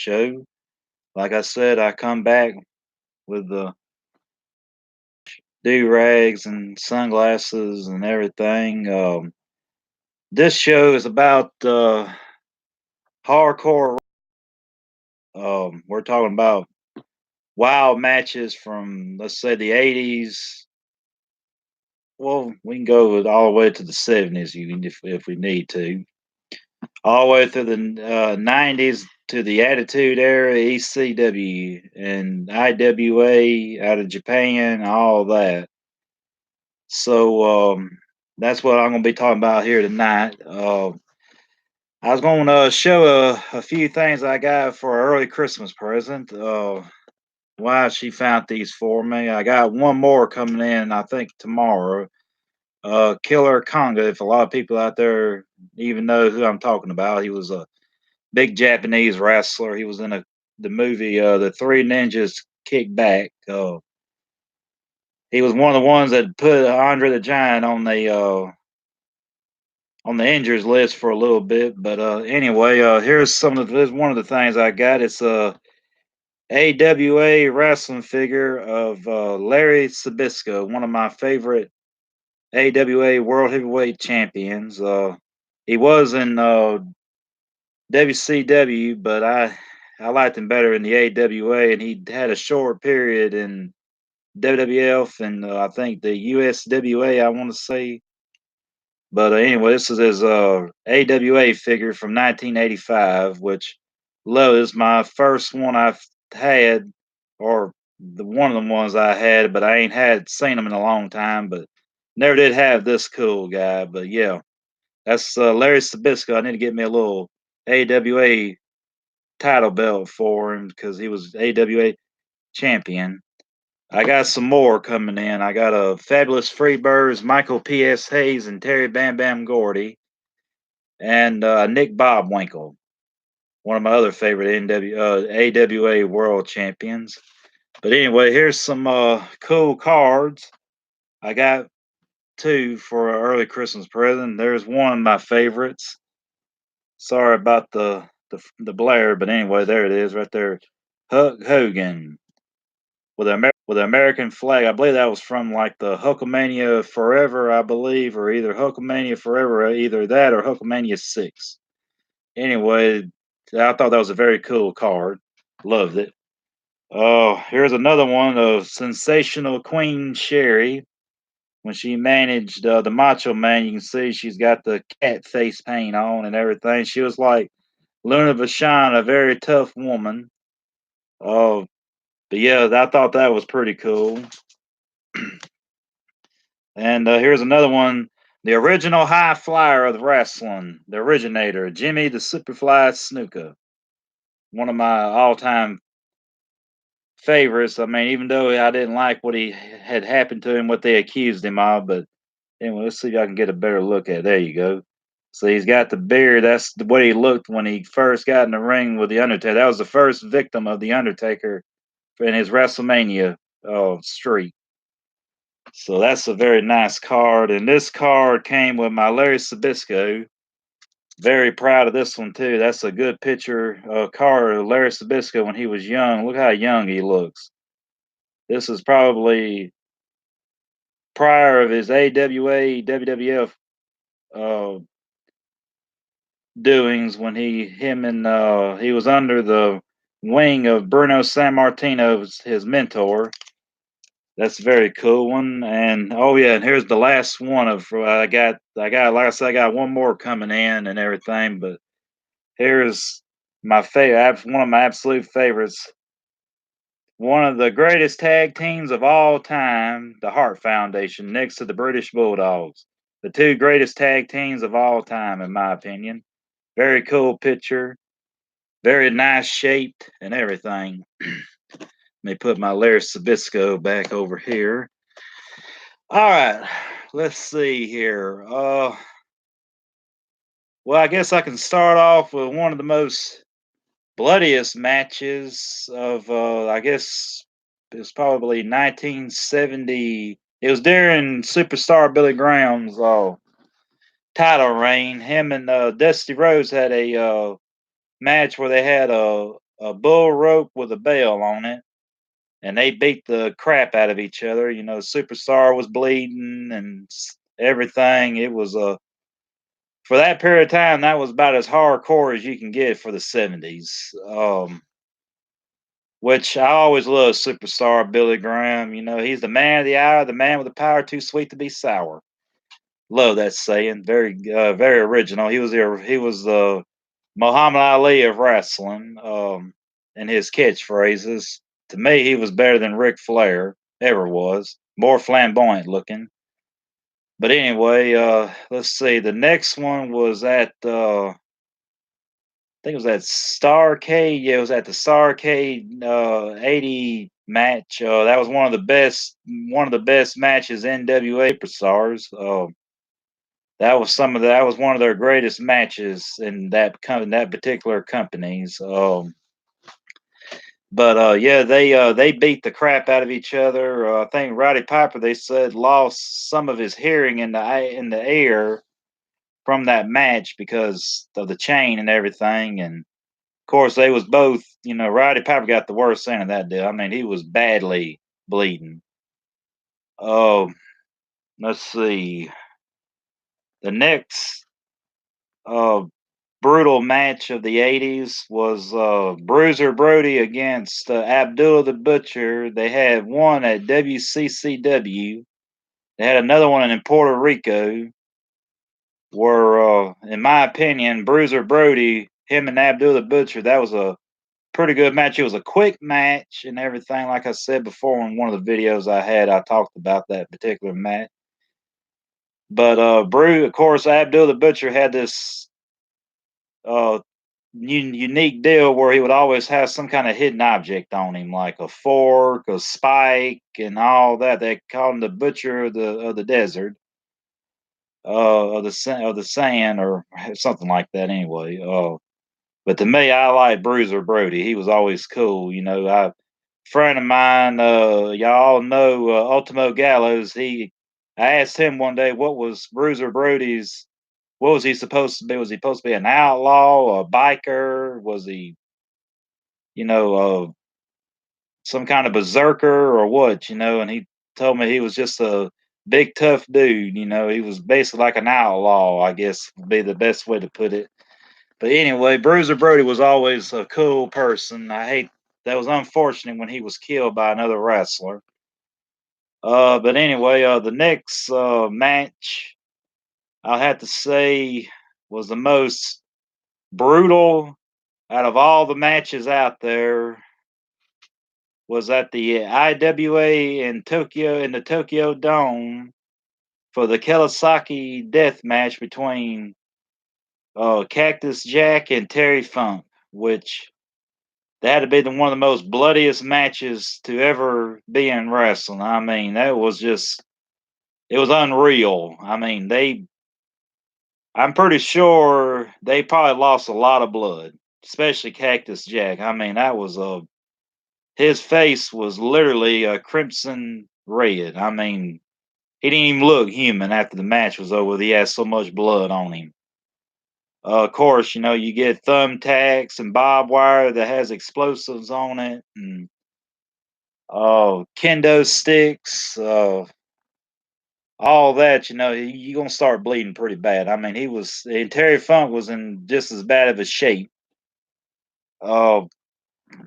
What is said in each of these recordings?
show. Like I said, I come back with the do rags and sunglasses and everything. This show is about hardcore. We're talking about wild matches from, let's say, the 80s. Well, we can go with all the way to the 70s if we need to. All the way through the 90s to the Attitude Era, ECW, and IWA out of Japan, all that. So that's what I'm going to be talking about here tonight. I was going to show a few things I got for an early Christmas present. Why she found these for me. I got one more coming in, I think, tomorrow. Killer Conga, if a lot of people out there even know who I'm talking about. He was a big Japanese wrestler. He was in the movie The Three Ninjas Kick Back. He was one of the ones that put Andre the Giant on the injuries list for a little bit. But anyway, here's one of the things I got. It's a AWA wrestling figure of Larry Sabisco, one of my favorite AWA World Heavyweight Champions. He was in WCW, but I liked him better in the AWA, and he had a short period in WWF and I think the USWA. I want to say, but anyway, this is his AWA figure from 1985, which love is my first one I've had, or the one of the ones I had, but I ain't had seen him in a long time, but never did have this cool guy. But yeah, that's Larry Sabisco. I need to get me a little AWA title belt for him because he was AWA champion. I got some more coming in. I got a Fabulous Freebirds, Michael P.S. Hayes, and Terry Bam Bam Gordy, and Nick Bob Winkle, one of my other favorite AWA World Champions. But anyway, here's some cool cards. I got two for an early Christmas present. There's one of my favorites. Sorry about the blare, but anyway, there it is right there. Hulk Hogan with the American flag. I believe that was from like the Hulkamania Forever, I believe, or either Hulkamania Forever, either that or Hulkamania 6. Anyway, I thought that was a very cool card. Loved it. Oh, here's another one of Sensational Queen Sherry. When she managed the Macho Man, you can see she's got the cat face paint on and everything. She was like Luna Vachon, a very tough woman. Oh, but yeah, I thought that was pretty cool. And here's another one. The original high flyer of the wrestling, the originator, Jimmy the Superfly Snuka. One of my all time favorites. I mean, even though I didn't like what he had happened to him, what they accused him of, but anyway, let's see if I can get a better look at it. There you go. So he's got the beard. That's the way he looked when he first got in the ring with the Undertaker. That was the first victim of the Undertaker in his WrestleMania streak. So that's a very nice card. And this card came with my Larry Sabisco. Very proud of this one too. That's a good picture card of Larry Sabisco when he was young. Look how young he looks. This is probably prior of his AWA WWF uh, doings when he was under the wing of Bruno Sammartino, his mentor. That's a very cool one. And oh yeah, and here's the last one of I got like I said, I got one more coming in and everything, but here's my favorite, one of my absolute favorites. One of the greatest tag teams of all time, the Hart Foundation, next to the British Bulldogs. The two greatest tag teams of all time, in my opinion. Very cool picture, very nice shaped and everything. Let me put my Larry Sabisco back over here. All right, let's see here. Well, I guess I can start off with one of the most bloodiest matches of, I guess it was probably 1970. It was during Superstar Billy Graham's title reign. Him and Dusty Rhodes had a match where they had a bull rope with a bell on it, and they beat the crap out of each other. You know, Superstar was bleeding and everything. It was a for that period of time, that was about as hardcore as you can get for the '70s. Which I always love Superstar Billy Graham. You know, he's the man of the hour, the man with the power too sweet to be sour. Love that saying. Very original. He was the Muhammad Ali of wrestling. And his catchphrases. To me, he was better than Ric Flair ever was. More flamboyant looking. But anyway, let's see. The next one was at I think it was at Starcade. Yeah, it was at the Starcade '80 match. That was one of the best matches NWA superstars. That was one of their greatest matches in that particular companies. But yeah, they beat the crap out of each other. I think Roddy Piper, they said, lost some of his hearing in the air from that match because of the chain and everything. And of course, they was both. You know, Roddy Piper got the worst end of that deal. I mean, he was badly bleeding. Oh, let's see. The next uh, brutal match of the '80s was Bruiser Brody against Abdullah the Butcher. They had one at WCCW. They had another one in Puerto Rico, where, in my opinion, Bruiser Brody, him and Abdullah the Butcher, that was a pretty good match. It was a quick match and everything. Like I said before in one of the videos I had, I talked about that particular match. But of course, Abdul the Butcher had this uh, unique deal where he would always have some kind of hidden object on him, like a fork, a spike, and all that. They called him the Butcher of the desert, of the sand, or something like that. Anyway, but to me, I like Bruiser Brody. He was always cool. You know, friend of mine, y'all know Ultimo Gallows. I asked him one day what was Bruiser Brody's. What was he supposed to be? Was he supposed to be an outlaw, a biker? Was he, you know, some kind of berserker or what? You know, and he told me he was just a big tough dude. You know, he was basically like an outlaw. I guess would be the best way to put it. But anyway, Bruiser Brody was always a cool person. That was unfortunate when he was killed by another wrestler. But anyway, the next match I'll have to say was the most brutal out of all the matches out there. Was at the IWA in the Tokyo Dome for the Kawasaki death match between Cactus Jack and Terry Funk, which that had to be one of the most bloodiest matches to ever be in wrestling. I mean, it was unreal. I mean, I'm pretty sure they probably lost a lot of blood, especially Cactus Jack. I mean, his face was literally a crimson red. I mean, he didn't even look human after the match was over. He had so much blood on him. Of course, you know, you get thumbtacks and barbed wire that has explosives on it, and kendo sticks, all that. You know, you're gonna start bleeding pretty bad. I mean, and Terry Funk was in just as bad of a shape. Uh,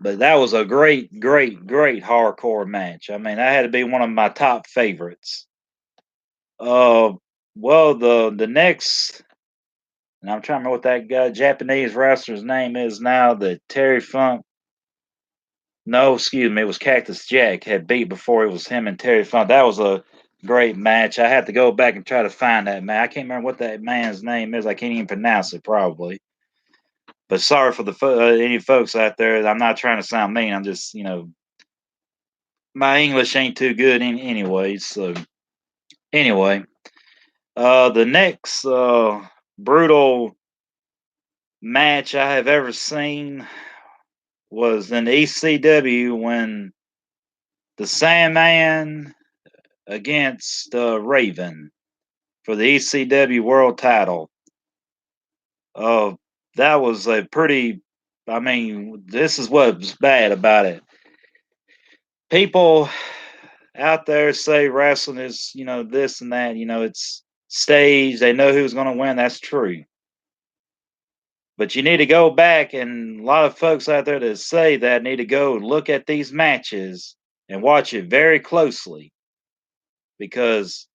but that was a great hardcore match. I mean, that had to be one of my top favorites. Uh, well, the next, and I'm trying to remember what that guy, Japanese wrestler's name is now that Terry Funk. No, excuse me, it was Cactus Jack had beat before. It was him and Terry Funk. That was a great match. I had to go back and try to find that man. I can't remember what that man's name is. I can't even pronounce it probably. But sorry for any folks out there. I'm not trying to sound mean. I'm just, you know, my English ain't too good anyway. So anyway, the next brutal match I have ever seen was in ECW when the Sandman against Raven for the ECW World Title. Uh, that was a pretty I mean, this is what's bad about it. People out there say wrestling is, this and that, it's staged. They know who's going to win. That's true. But you need to go back, and a lot of folks out there that say that need to go and look at these matches and watch it very closely because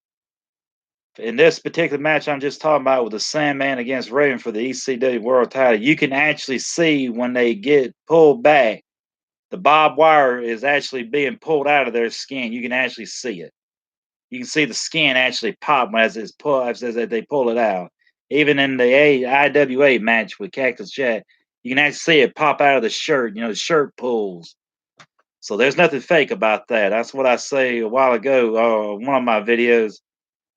in this particular match I'm just talking about with the Sandman against Raven for the ECW World Title, you can actually see when they get pulled back, the barbed wire is actually being pulled out of their skin. You can actually see it. You can see the skin actually pop as they pull it out. Even in the IWA match with Cactus Jack, you can actually see it pop out of the shirt. The shirt pulls. So there's nothing fake about that. That's what I say a while ago. One of my videos.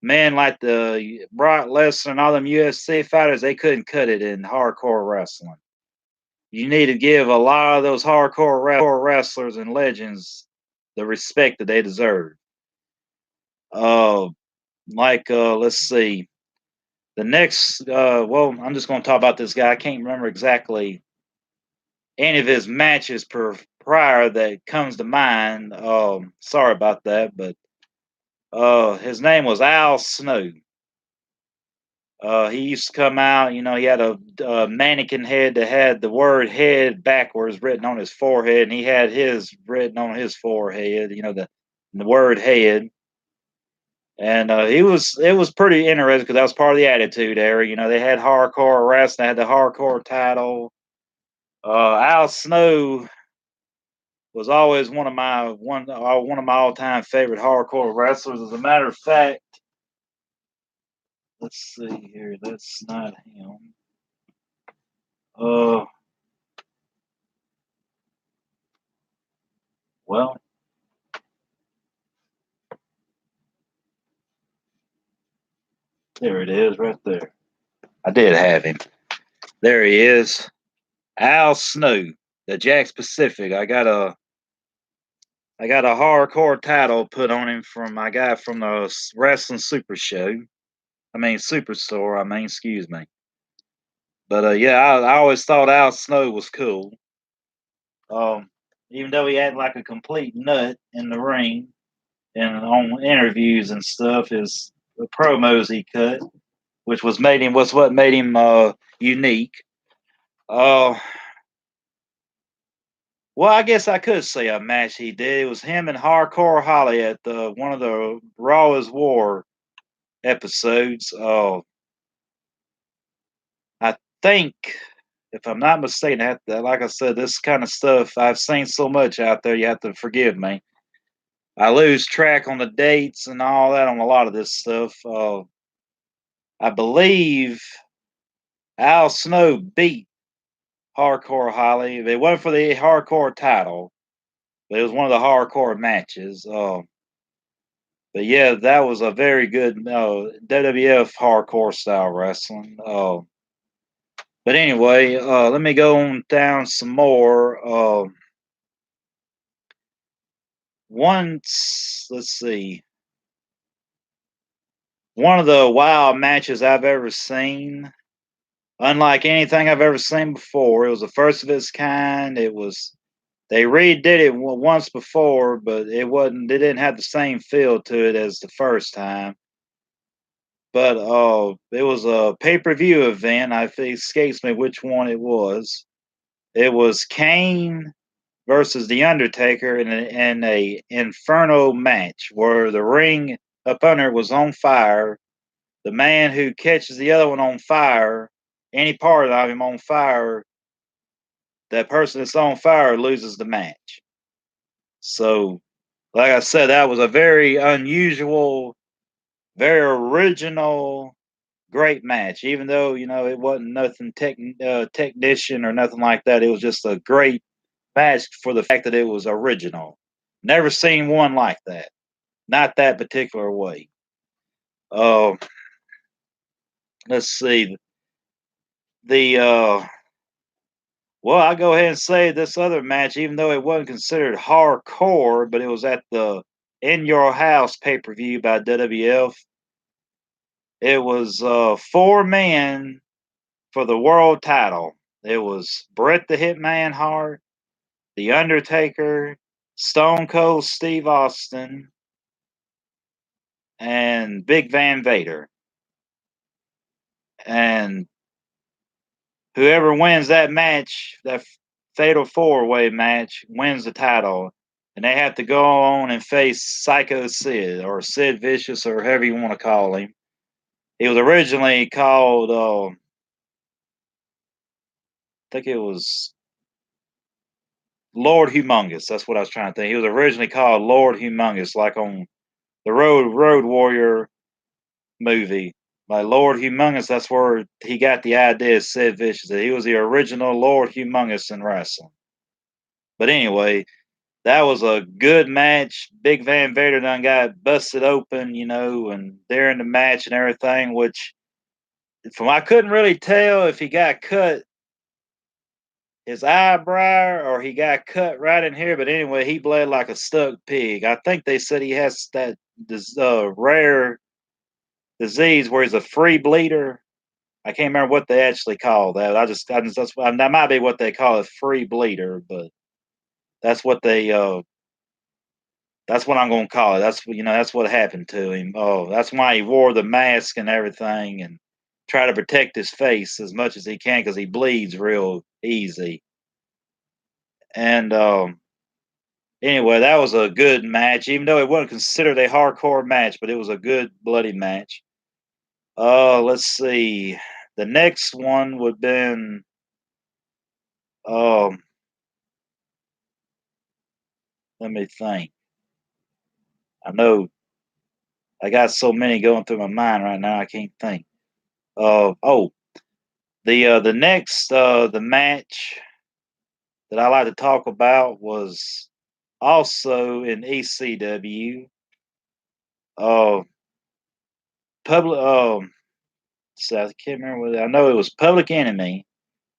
Men like the Brock Lesnar and all them UFC fighters, they couldn't cut it in hardcore wrestling. You need to give a lot of those hardcore wrestlers and legends the respect that they deserve. Uh, let's see. The next, well, I'm just going to talk about this guy. I can't remember exactly any of his matches prior that comes to mind. Sorry about that, but his name was Al Snow. He used to come out, he had a mannequin head that had the word head backwards written on his forehead, and he had his written on his forehead, the word head. And it was pretty interesting because that was part of the Attitude Era. They had hardcore wrestling, they had the hardcore title. Al Snow was always one of my all time favorite hardcore wrestlers. As a matter of fact, let's see here. That's not him. Uh, well, there it is, right there. I did have him. There he is, Al Snow, the Jack Pacific. I got a hardcore title put on him from my guy from the Wrestling Super Show. I mean Superstore. Excuse me. But yeah, I always thought Al Snow was cool. Um, Even though he had like a complete nut in the ring and on interviews and stuff, his the promos he cut, which was what made him unique. Uh, well, I guess I could say a match he did. It was him and Hardcore Holly at the one of the Raw is War episodes. I think, if I'm not mistaken, like I said, this kind of stuff I've seen so much out there. You have to forgive me. I lose track on the dates and all that on a lot of this stuff. I believe Al Snow beat Hardcore Holly. It wasn't for the hardcore title, but it was one of the hardcore matches. But yeah, that was a very good WWF hardcore style wrestling. But anyway, let me go on down some more. Once, let's see, one of the wild matches I've ever seen, unlike anything I've ever seen before. It was the first of its kind. They redid it once before, but it didn't have the same feel to it as the first time. But it was a pay-per-view event. It escapes me which one it was. It was Kane versus The Undertaker in a Inferno match where the ring up under was on fire. The man who catches the other one on fire, any part of him on fire, that person that's on fire loses the match. So, like I said, that was a very unusual, very original, great match. Even though it wasn't nothing technician or nothing like that, it was just a great match for the fact that it was original. Never seen one like that. Not that particular way. Uh, let's see. The Well, I'll go ahead and say this other match, even though it wasn't considered hardcore, but it was at the In Your House pay per view by WWF. It was 4 men for the world title. It was Bret the Hitman Hart, The Undertaker, Stone Cold Steve Austin, and Big Van Vader. And whoever wins that match, that fatal four-way match, wins the title. And they have to go on and face Psycho Sid or Sid Vicious or however you want to call him. He was originally called, I think it was Lord Humongous. That's what I was trying to think. He was originally called Lord Humongous, like on the Road Warrior movie. Like Lord Humongous, that's where he got the idea of Sid Vicious. That he was the original Lord Humongous in wrestling. But anyway, that was a good match. Big Van Vader done got busted open, and during the match and everything, which from I couldn't really tell if he got cut his eyebrow or he got cut right in here. But anyway, he bled like a stuck pig. I think they said he has that this rare disease where he's a free bleeder. I can't remember what they actually call that. That might be what they call a free bleeder, but that's what they that's what I'm gonna call it. That's what happened to him. Oh, that's why he wore the mask and everything and try to protect his face as much as he can because he bleeds real easy. And anyway, that was a good match, even though it wasn't considered a hardcore match, but it was a good bloody match. Let's see. The next one would have been um let me think. I know I got so many going through my mind right now I can't think. Oh, the next the match that I like to talk about was also in ECW. Uh, public. So I can't remember what I know. It was Public Enemy,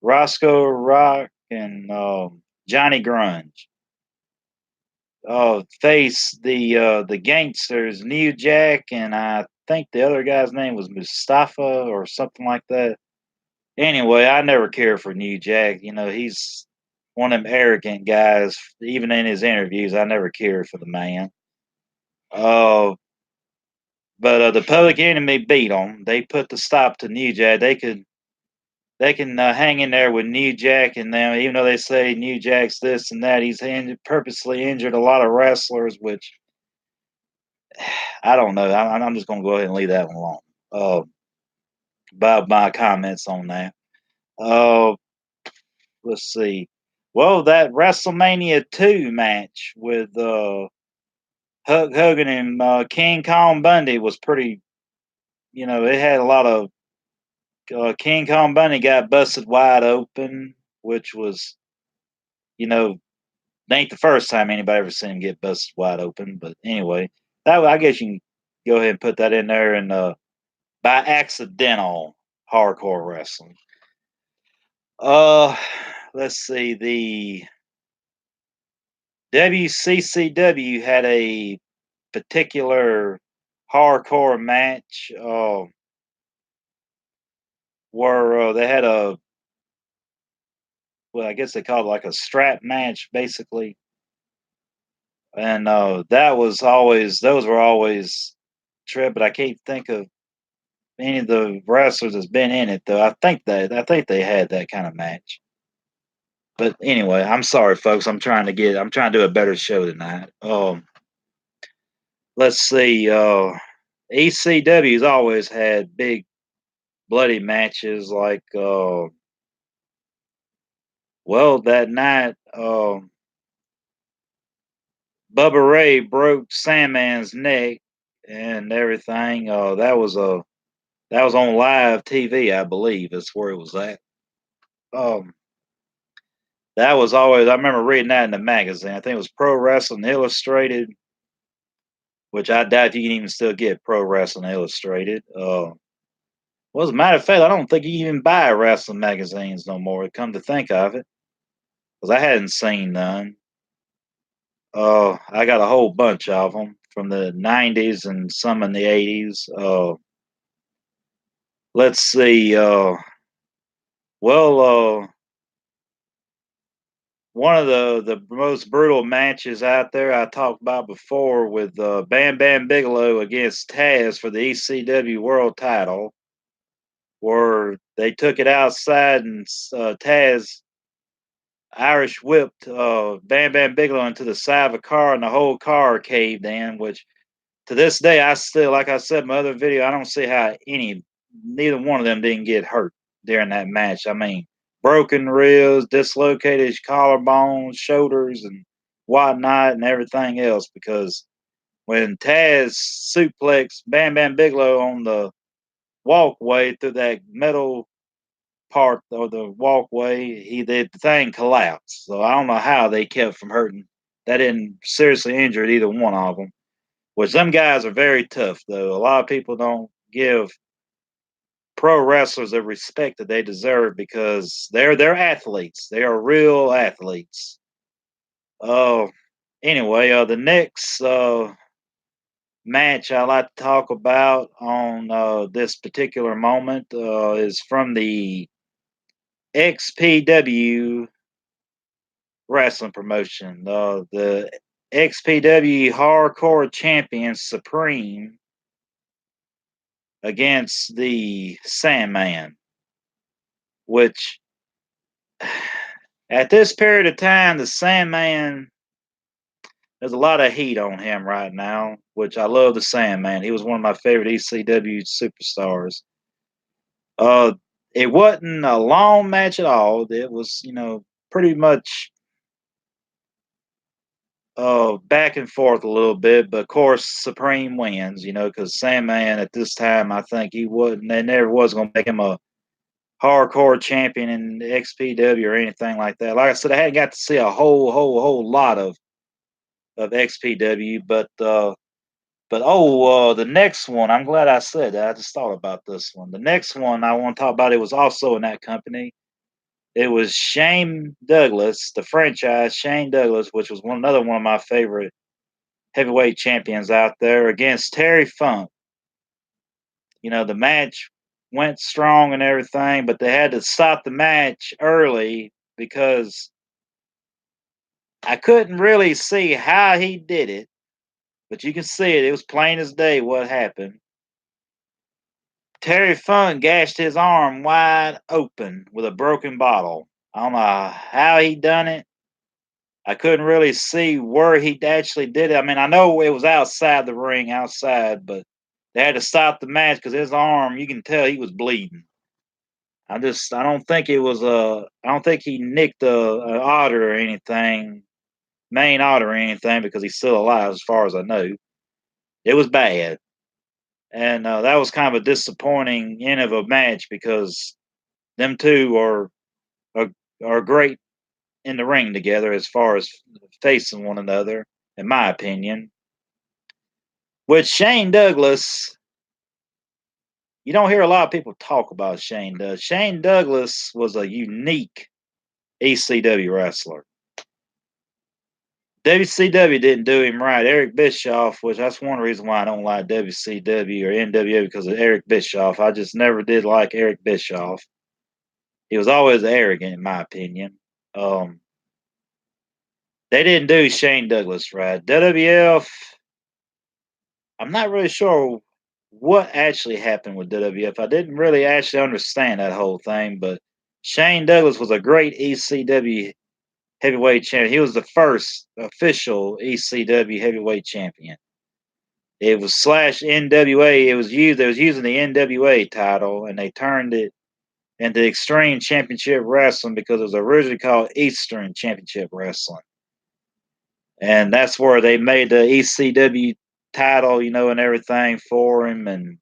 Roscoe Rock, and Johnny Grunge. Face the gangsters, New Jack, and I think the other guy's name was Mustafa or something like that. Anyway, I never cared for New Jack. He's one of them arrogant guys. Even in his interviews, I never cared for the man. Uh, but the Public Enemy beat them. They put the stop to New Jack. They can hang in there with New Jack and them, even though they say New Jack's this and that. He's purposely injured a lot of wrestlers, which I don't know. I'm just going to go ahead and leave that one alone. About my comments on that. Uh, let's see. Well, that WrestleMania 2 match with Hulk Hogan and King Kong Bundy was pretty, it had a lot of King Kong Bundy got busted wide open, which was, you know, ain't the first time anybody ever seen him get busted wide open. But anyway, that I guess you can go ahead and put that in there and by accidental hardcore wrestling. Uh, let's see. The WCCW had a particular hardcore match where they had well, I guess they called it like a strap match, basically. And those were always trip, but I can't think of any of the wrestlers that's been in it though. I think they had that kind of match. But anyway, I'm sorry, folks. I'm trying to do a better show tonight. Let's see. ECW's always had big bloody matches, like well, that night, Bubba Ray broke Sandman's neck and everything. That was on live TV, I believe. That's where it was at. Um, that was always. I remember reading that in the magazine. I think it was Pro Wrestling Illustrated, which I doubt if you can even still get Pro Wrestling Illustrated. Well, as a matter of fact, I don't think you even buy wrestling magazines no more. Come to think of it, because I hadn't seen none. I got a whole bunch of them from the '90s and some in the '80s. Let's see. Well, one of the most brutal matches out there I talked about before with Bam Bam Bigelow against Taz for the ECW World Title, where they took it outside and Taz Irish whipped Bam Bam Bigelow into the side of a car, and the whole car caved in. Which to this day, I still, like I said in my other video, I don't see how neither one of them didn't get hurt during that match. I mean, broken ribs, dislocated collarbones, shoulders, and whatnot, and everything else. Because when Taz suplexed Bam Bam Bigelow on the walkway through that metal part of the walkway, the thing collapsed. So I don't know how they kept from hurting. That didn't seriously injure either one of them. Which them guys are very tough, though. A lot of people don't give pro wrestlers the respect that they deserve because they're athletes. They are real athletes. Uh, anyway, the next match I like to talk about on this particular moment is from the XPW wrestling promotion. The XPW Hardcore Champion Supreme against the Sandman, which at this period of time, the Sandman, there's a lot of heat on him right now, which I love the Sandman. He was one of my favorite ECW superstars. Uh, it wasn't a long match at all. It was, pretty much back and forth a little bit, but of course Supreme wins, because Sandman at this time I think he wouldn't they never was gonna make him a hardcore champion in the XPW or anything like that. Like I said, I hadn't got to see a whole lot of XPW, but the next one, I'm glad I said that. I just thought about this one. The next one I want to talk about, it was also in that company. It was Shane Douglas, the franchise Shane Douglas, which was another one of my favorite heavyweight champions out there against Terry Funk. The match went strong and everything, but they had to stop the match early because I couldn't really see how he did it, but you can see it. It was plain as day what happened. Terry Funk gashed his arm wide open with a broken bottle. I don't know how he done it. I couldn't really see where he actually did it. I mean, I know it was outside the ring, outside, but they had to stop the match because his arm, you can tell he was bleeding. I don't think I don't think he nicked a otter or anything, main otter or anything, because he's still alive as far as I know. It was bad. And that was kind of a disappointing end of a match because them two are, are great in the ring together as far as facing one another, in my opinion. With Shane Douglas, you don't hear a lot of people talk about Shane Douglas. Shane Douglas was a unique ECW wrestler. WCW didn't do him right. Eric Bischoff, which that's one reason why I don't like WCW or NWA because of Eric Bischoff. I just never did like Eric Bischoff. He was always arrogant, in my opinion. Um, they didn't do Shane Douglas right. WWF, I'm not really sure what actually happened with WWF. I didn't really actually understand that whole thing, but Shane Douglas was a great ECW heavyweight champion. He was the first official ECW heavyweight champion. It was slash NWA. They was using the NWA title and they turned it into Extreme Championship Wrestling because it was originally called Eastern Championship Wrestling. And that's where they made the ECW title, and everything for him. And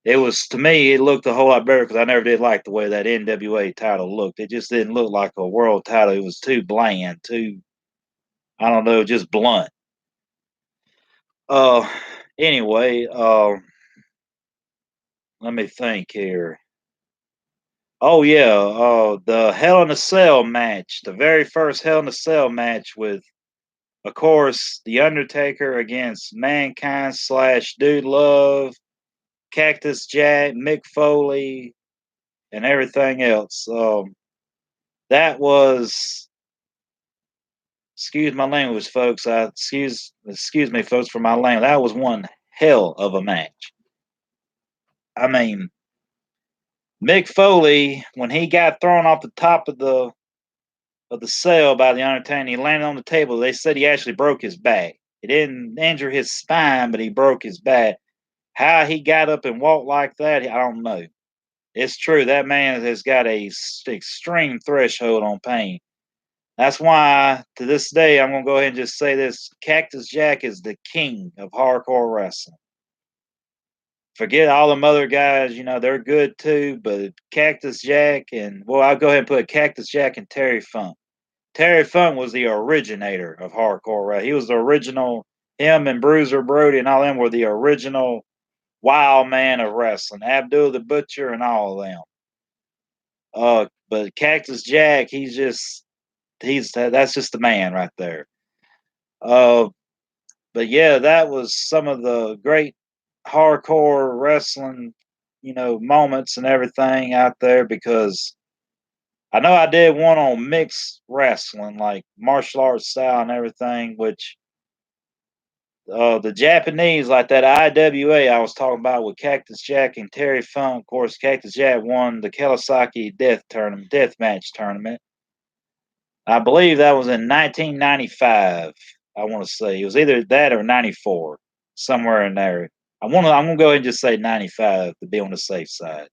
it was, to me, it looked a whole lot better because I never did like the way that NWA title looked. It just didn't look like a world title. It was too bland, I don't know, just blunt. Uh, anyway, let me think here. Oh yeah, the Hell in a Cell match, the very first Hell in a Cell match with, of course, The Undertaker against Mankind slash Dude Love, Cactus Jack, Mick Foley, and everything else. That was Excuse my language, folks. Excuse me, folks, for my language. That was one hell of a match. I mean, Mick Foley, when he got thrown off the top of the cell by the Undertaker, he landed on the table. They said he actually broke his back. He didn't injure his spine, but he broke his back. How he got up and walked like that, I don't know. It's true that man has got a extreme threshold on pain. That's why, to this day, I'm gonna go ahead and just say this: Cactus Jack is the king of hardcore wrestling. Forget all them other guys, they're good too, but Cactus Jack I'll go ahead and put Cactus Jack and Terry Funk. Terry Funk was the originator of hardcore wrestling. He was the original. Him and Bruiser Brody and all them were the original wild man of wrestling. Abdul the Butcher and all of them. But Cactus Jack, that's just the man right there. But yeah, that was some of the great hardcore wrestling, moments and everything out there, because I know I did one on mixed wrestling, like martial arts style and everything, which the Japanese, like that IWA I was talking about with Cactus Jack and Terry Funk. Of course, Cactus Jack won the Kawasaki death match tournament. I believe that was in 1995. I want to say it was either that or 94, somewhere in there. I'm gonna go ahead and just say 95 to be on the safe side.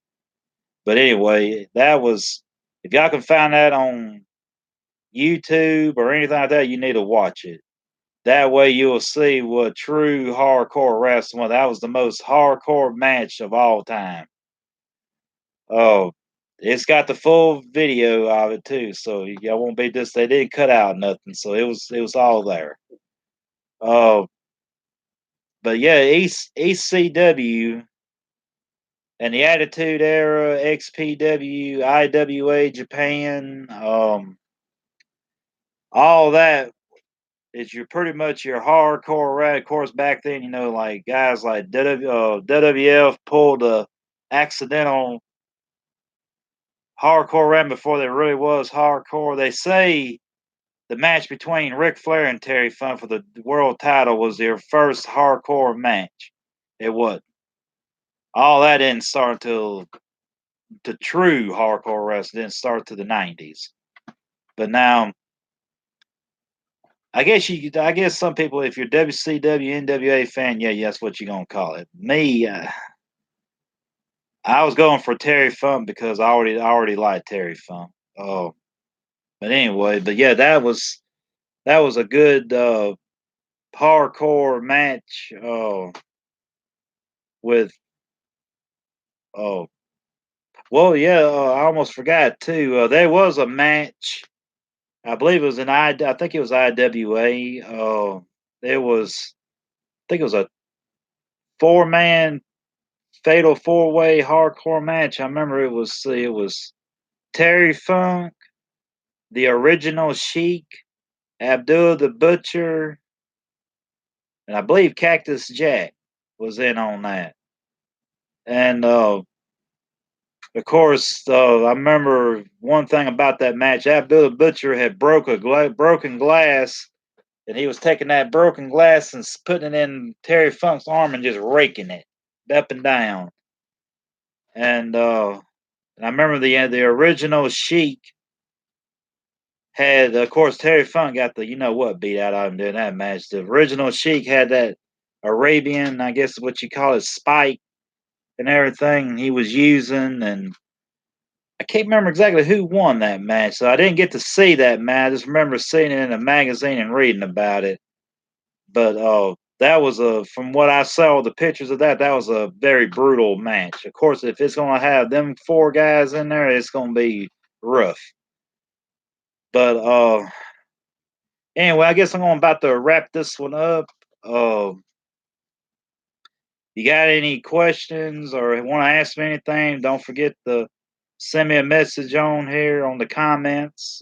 But anyway, that was, if y'all can find that on YouTube or anything like that, you need to watch it. That way you'll see what true hardcore wrestling was. That was the most hardcore match of all time. Oh, it's got the full video of it too, so y'all won't be just, they didn't cut out nothing, so it was all there. Oh, but yeah, ECW and the Attitude Era, XPW, IWA Japan, all that is your pretty much your hardcore rap. Of course, back then, like guys like WWF pulled a accidental hardcore rap before there really was hardcore. They say the match between Ric Flair and Terry Funk for the world title was their first hardcore match. It was. All that didn't start until the true hardcore wrestling didn't start to the 90s. But now, I guess some people, if you're WCW NWA fan, yeah, that's what you're gonna call it. Me, I was going for Terry Funk because I already liked Terry Funk. Oh, but anyway, but yeah, that was a good hardcore match. With oh, well, yeah, I almost forgot too. There was a match. I believe it was I think it was IWA. There was, I think it was a 4-man fatal 4-way hardcore match. I remember it was Terry Funk, the original Sheik, Abdul the Butcher, and I believe Cactus Jack was in on that. And of course, I remember one thing about that match. Abdul the Butcher had broken glass, and he was taking that broken glass and putting it in Terry Funk's arm and just raking it up and down. And I remember the original Sheik had, of course, Terry Funk got the beat out of him during that match. The original Sheik had that Arabian, I guess what you call it, spike and everything he was using, and I can't remember exactly who won that match. So I didn't get to see that match. I just remember seeing it in a magazine and reading about it. But that was from what I saw, the pictures of that was a very brutal match. Of course, if it's gonna have them 4 guys in there, it's gonna be rough. But anyway, I guess I'm going about to wrap this one up. Uh, you got any questions or want to ask me anything? Don't forget to send me a message on here on the comments.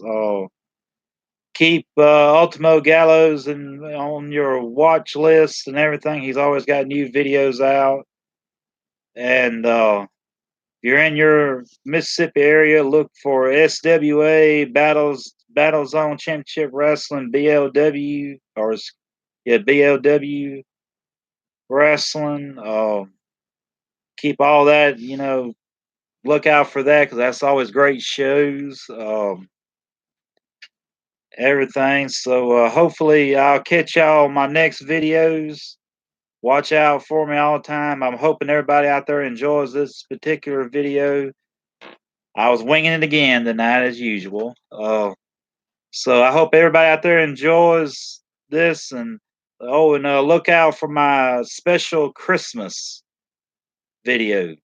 Keep Ultimo Gallows and on your watch list and everything. He's always got new videos out. And you're in your Mississippi area, look for SWA Battle Zone Championship Wrestling BLW yeah, BLW Wrestling. Keep all that, look out for that because that's always great shows. Everything. So hopefully I'll catch y'all on my next videos. Watch out for me all the time. I'm hoping everybody out there enjoys this particular video. I was winging it again tonight as usual. So I hope everybody out there enjoys this and look out for my special Christmas video.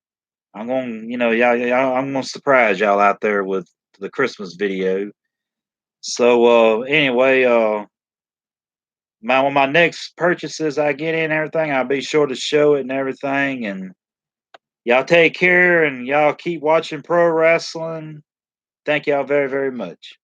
I'm going, I'm going to surprise y'all out there with the Christmas video. So anyway, when my next purchases I get in and everything, I'll be sure to show it and everything. And y'all take care and y'all keep watching pro wrestling. Thank y'all very, very much.